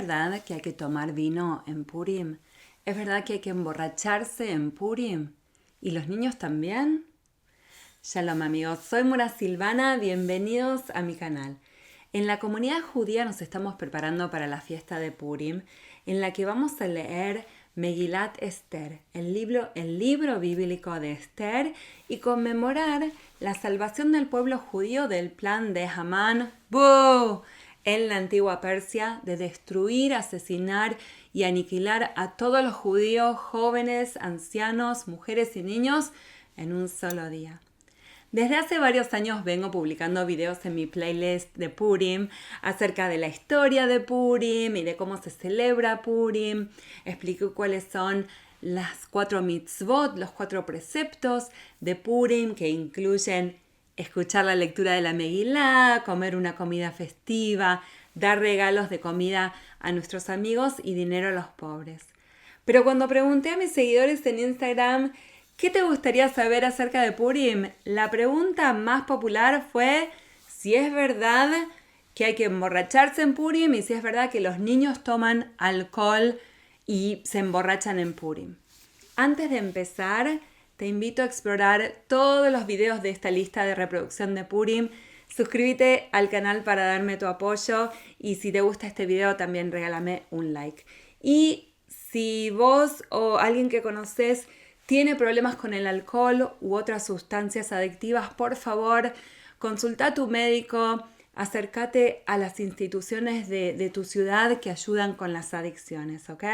verdad que hay que tomar vino en Purim? ¿Es verdad que hay que emborracharse en Purim? ¿Y los niños también? Shalom amigos, soy Mora Silvana, bienvenidos a mi canal. En la comunidad judía nos estamos preparando para la fiesta de Purim, en la que vamos a leer Megilat Esther, el libro bíblico de Esther, y conmemorar la salvación del pueblo judío del plan de Hamán en la antigua Persia de destruir, asesinar y aniquilar a todos los judíos, jóvenes, ancianos, mujeres y niños en un solo día. Desde hace varios años vengo publicando videos en mi playlist de Purim acerca de la historia de Purim y de cómo se celebra Purim. Explico cuáles son las 4 mitzvot, los 4 preceptos de Purim, que incluyen escuchar la lectura de la Megilá, comer una comida festiva, dar regalos de comida a nuestros amigos y dinero a los pobres. Pero cuando pregunté a mis seguidores en Instagram ¿qué te gustaría saber acerca de Purim? La pregunta más popular fue si es verdad que hay que emborracharse en Purim y si es verdad que los niños toman alcohol y se emborrachan en Purim. Antes de empezar, te invito a explorar todos los videos de esta lista de reproducción de Purim. Suscríbete al canal para darme tu apoyo y si te gusta este video también regálame un like. Y si vos o alguien que conoces tiene problemas con el alcohol u otras sustancias adictivas, por favor, consulta a tu médico, acércate a las instituciones de tu ciudad que ayudan con las adicciones, ¿ok?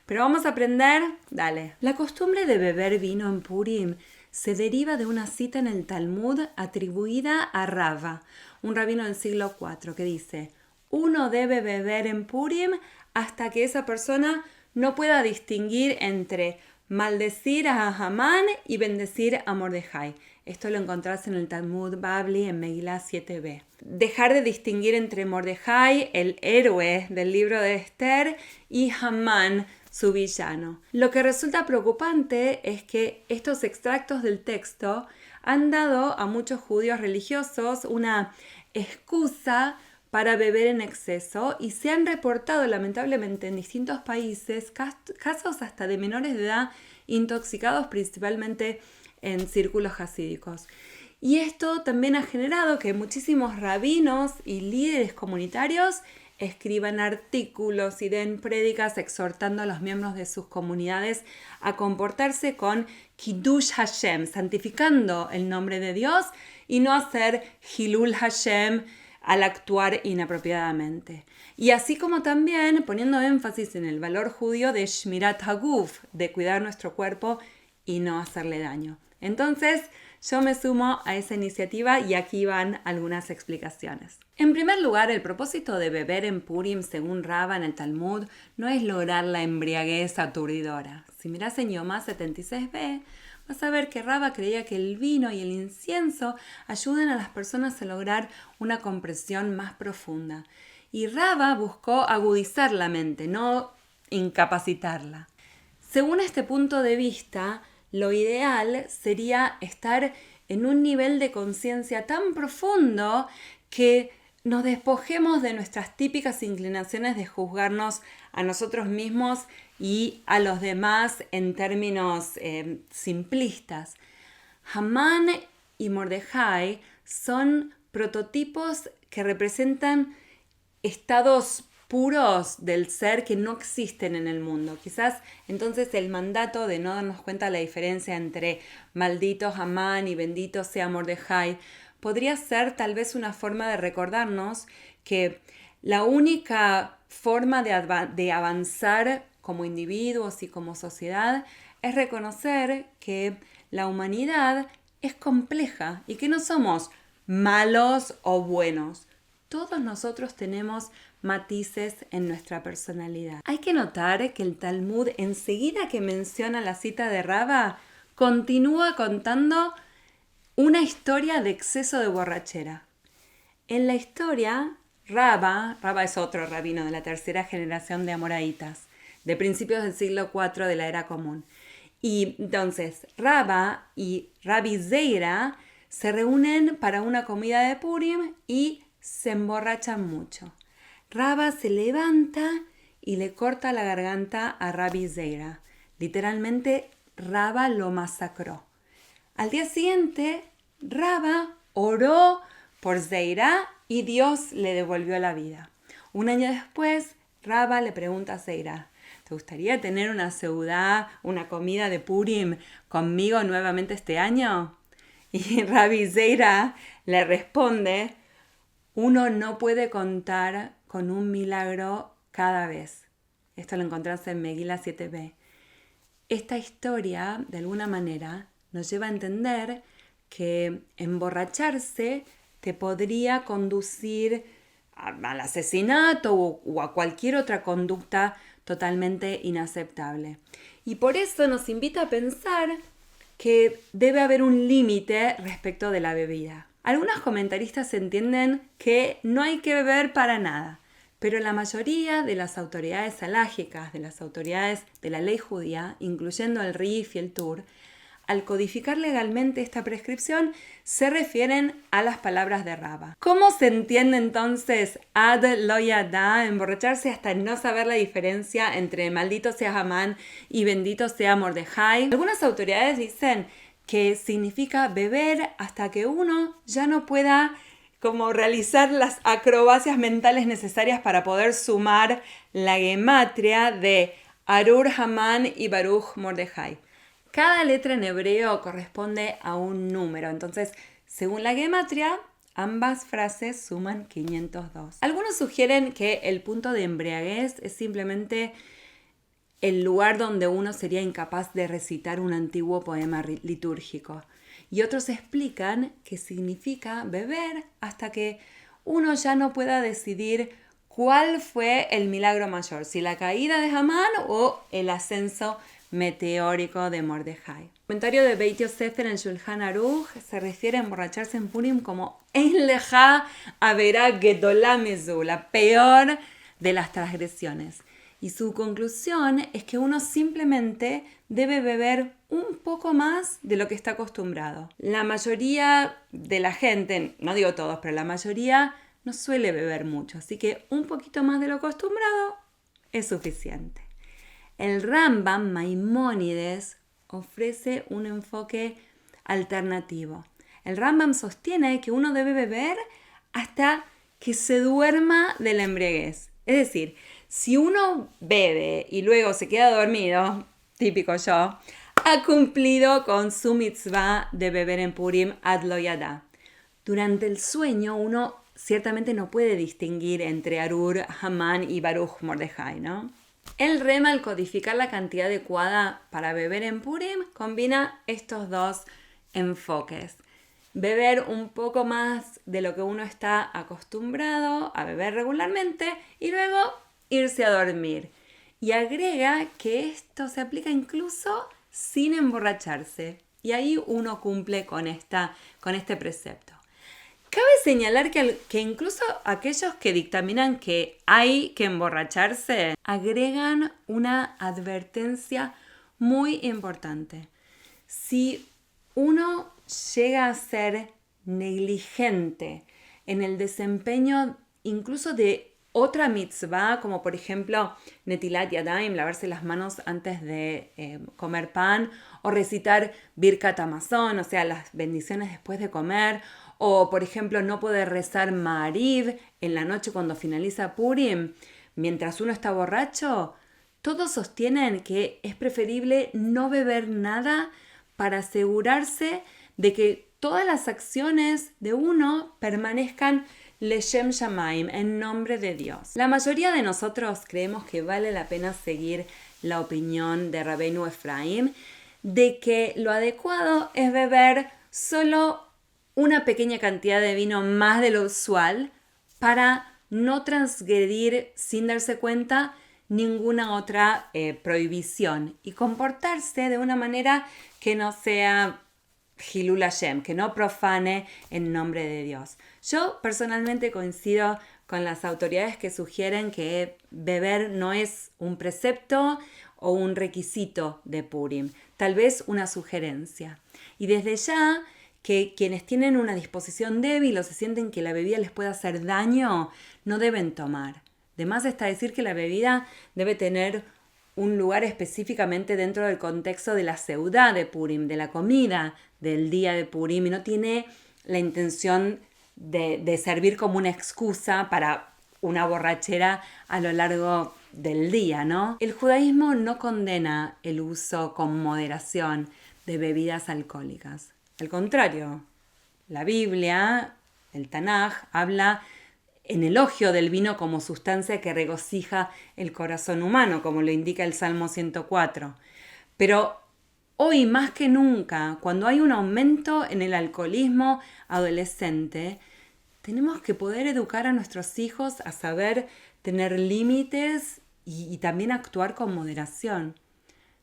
Pero vamos a aprender, dale. La costumbre de beber vino en Purim se deriva de una cita en el Talmud atribuida a Rava, un rabino del siglo IV, que dice: uno debe beber en Purim hasta que esa persona no pueda distinguir entre maldecir a Hamán y bendecir a Mordejai. Esto lo encontrás en el Talmud Babli en Megilá 7b. Dejar de distinguir entre Mordejai, el héroe del libro de Esther, y Hamán, su villano. Lo que resulta preocupante es que estos extractos del texto han dado a muchos judíos religiosos una excusa para beber en exceso y se han reportado lamentablemente en distintos países casos hasta de menores de edad intoxicados principalmente en círculos hasídicos. Y esto también ha generado que muchísimos rabinos y líderes comunitarios escriban artículos y den prédicas exhortando a los miembros de sus comunidades a comportarse con Kiddush Hashem, santificando el nombre de Dios y no hacer Hilul Hashem al actuar inapropiadamente. Y así como también poniendo énfasis en el valor judío de Shmirat Haguf, de cuidar nuestro cuerpo y no hacerle daño. Entonces, yo me sumo a esa iniciativa y aquí van algunas explicaciones. En primer lugar, el propósito de beber en Purim, según Rava en el Talmud, no es lograr la embriaguez aturdidora. Si mirás en Yomá 76b, vas a ver que Rava creía que el vino y el incienso ayudan a las personas a lograr una comprensión más profunda. Y Rava buscó agudizar la mente, no incapacitarla. Según este punto de vista, lo ideal sería estar en un nivel de conciencia tan profundo que nos despojemos de nuestras típicas inclinaciones de juzgarnos a nosotros mismos y a los demás en términos simplistas. Hamán y Mordejai son prototipos que representan estados puros del ser que no existen en el mundo. Quizás entonces el mandato de no darnos cuenta de la diferencia entre maldito Hamán y bendito sea Mordejai podría ser tal vez una forma de recordarnos que la única forma de avanzar como individuos y como sociedad es reconocer que la humanidad es compleja y que no somos malos o buenos. Todos nosotros tenemos matices en nuestra personalidad. Hay que notar que el Talmud, enseguida que menciona la cita de Rava, continúa contando una historia de exceso de borrachera. En la historia, Rava es otro rabino de la tercera generación de amoraitas, de principios del siglo IV de la Era Común. Y entonces, Rava y Rabbi Zeira se reúnen para una comida de Purim y se emborrachan mucho. Rava se levanta y le corta la garganta a Rabbi Zeira. Literalmente, Rabba lo masacró. Al día siguiente, Rabba oró por Zeira y Dios le devolvió la vida. Un año después, Rabba le pregunta a Zeira, ¿te gustaría tener una seudá, una comida de Purim conmigo nuevamente este año? Y Rabbi Zeira le responde, uno no puede contar con un milagro cada vez. Esto lo encontrás en Megilá 7b. Esta historia, de alguna manera, nos lleva a entender que emborracharse te podría conducir al asesinato o a cualquier otra conducta totalmente inaceptable. Y por eso nos invita a pensar que debe haber un límite respecto de la bebida. Algunos comentaristas entienden que no hay que beber para nada, pero la mayoría de las autoridades halágicas, de las autoridades de la ley judía, incluyendo el Rif y el Tur, al codificar legalmente esta prescripción, se refieren a las palabras de Rabba. ¿Cómo se entiende entonces ad lo yada, emborracharse hasta no saber la diferencia entre maldito sea Hamán y bendito sea Mordejai? Algunas autoridades dicen que significa beber hasta que uno ya no pueda como realizar las acrobacias mentales necesarias para poder sumar la gematria de Arur Hamán y Baruch Mordejai. Cada letra en hebreo corresponde a un número, entonces, según la gematria, ambas frases suman 502. Algunos sugieren que el punto de embriaguez es simplemente el lugar donde uno sería incapaz de recitar un antiguo poema litúrgico. Y otros explican que significa beber hasta que uno ya no pueda decidir cuál fue el milagro mayor, si la caída de Hamán o el ascenso meteórico de Mordejai. El comentario de Beit Yosef en el Shulchan Aruch se refiere a emborracharse en Purim como En leja avera gedolah mezu, la peor de las transgresiones. Y su conclusión es que uno simplemente debe beber un poco más de lo que está acostumbrado. La mayoría de la gente, no digo todos, pero la mayoría no suele beber mucho, así que un poquito más de lo acostumbrado es suficiente. El Rambam Maimónides ofrece un enfoque alternativo. El Rambam sostiene que uno debe beber hasta que se duerma de la embriaguez. Es decir, si uno bebe y luego se queda dormido, típico yo, ha cumplido con su mitzvah de beber en Purim ad lo yada. Durante el sueño uno ciertamente no puede distinguir entre Arur, Hamán y Baruch Mordejai, ¿no? El Rema, al codificar la cantidad adecuada para beber en Purim, combina estos dos enfoques. Beber un poco más de lo que uno está acostumbrado a beber regularmente y luego irse a dormir. Y agrega que esto se aplica incluso sin emborracharse. Y ahí uno cumple con este precepto. Cabe señalar que incluso aquellos que dictaminan que hay que emborracharse agregan una advertencia muy importante. Si uno llega a ser negligente en el desempeño incluso de otra mitzvah, como por ejemplo Netilat Yadayim, lavarse las manos antes de comer pan, o recitar Birkat Hamazon, o sea, las bendiciones después de comer, o por ejemplo no poder rezar Ma'ariv en la noche cuando finaliza Purim, mientras uno está borracho, todos sostienen que es preferible no beber nada para asegurarse de que todas las acciones de uno permanezcan Leshem Shamaim, en nombre de Dios. La mayoría de nosotros creemos que vale la pena seguir la opinión de Rabbeinu Efraim de que lo adecuado es beber solo una pequeña cantidad de vino más de lo usual para no transgredir sin darse cuenta ninguna otra prohibición y comportarse de una manera que no sea Hilul Hashem, que no profane en nombre de Dios. Yo personalmente coincido con las autoridades que sugieren que beber no es un precepto o un requisito de Purim, tal vez una sugerencia. Y desde ya que quienes tienen una disposición débil o se sienten que la bebida les puede hacer daño, no deben tomar. De más está decir que la bebida debe tener un lugar específicamente dentro del contexto de la seudá de Purim, de la comida del día de Purim, y no tiene la intención de servir como una excusa para una borrachera a lo largo del día, ¿no? El judaísmo no condena el uso con moderación de bebidas alcohólicas. Al contrario, la Biblia, el Tanaj, habla en elogio del vino como sustancia que regocija el corazón humano, como lo indica el Salmo 104. Pero hoy más que nunca, cuando hay un aumento en el alcoholismo adolescente, tenemos que poder educar a nuestros hijos a saber tener límites y también actuar con moderación.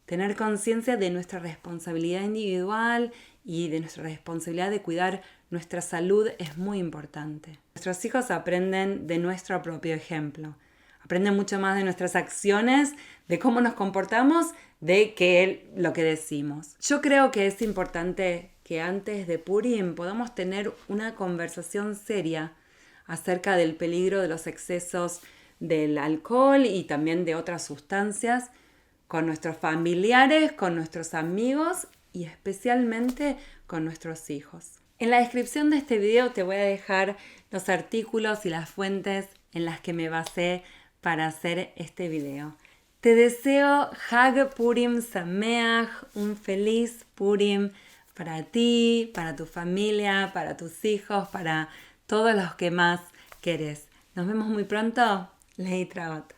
Tener conciencia de nuestra responsabilidad individual y de nuestra responsabilidad de cuidar nuestra salud es muy importante. Nuestros hijos aprenden de nuestro propio ejemplo. Aprenden mucho más de nuestras acciones, de cómo nos comportamos, de que lo que decimos. Yo creo que es importante que antes de Purim podamos tener una conversación seria acerca del peligro de los excesos del alcohol y también de otras sustancias con nuestros familiares, con nuestros amigos y especialmente con nuestros hijos. En la descripción de este video te voy a dejar los artículos y las fuentes en las que me basé para hacer este video. Te deseo Hag Purim Sameach, un feliz Purim para ti, para tu familia, para tus hijos, para todos los que más querés. Nos vemos muy pronto. Leitraot.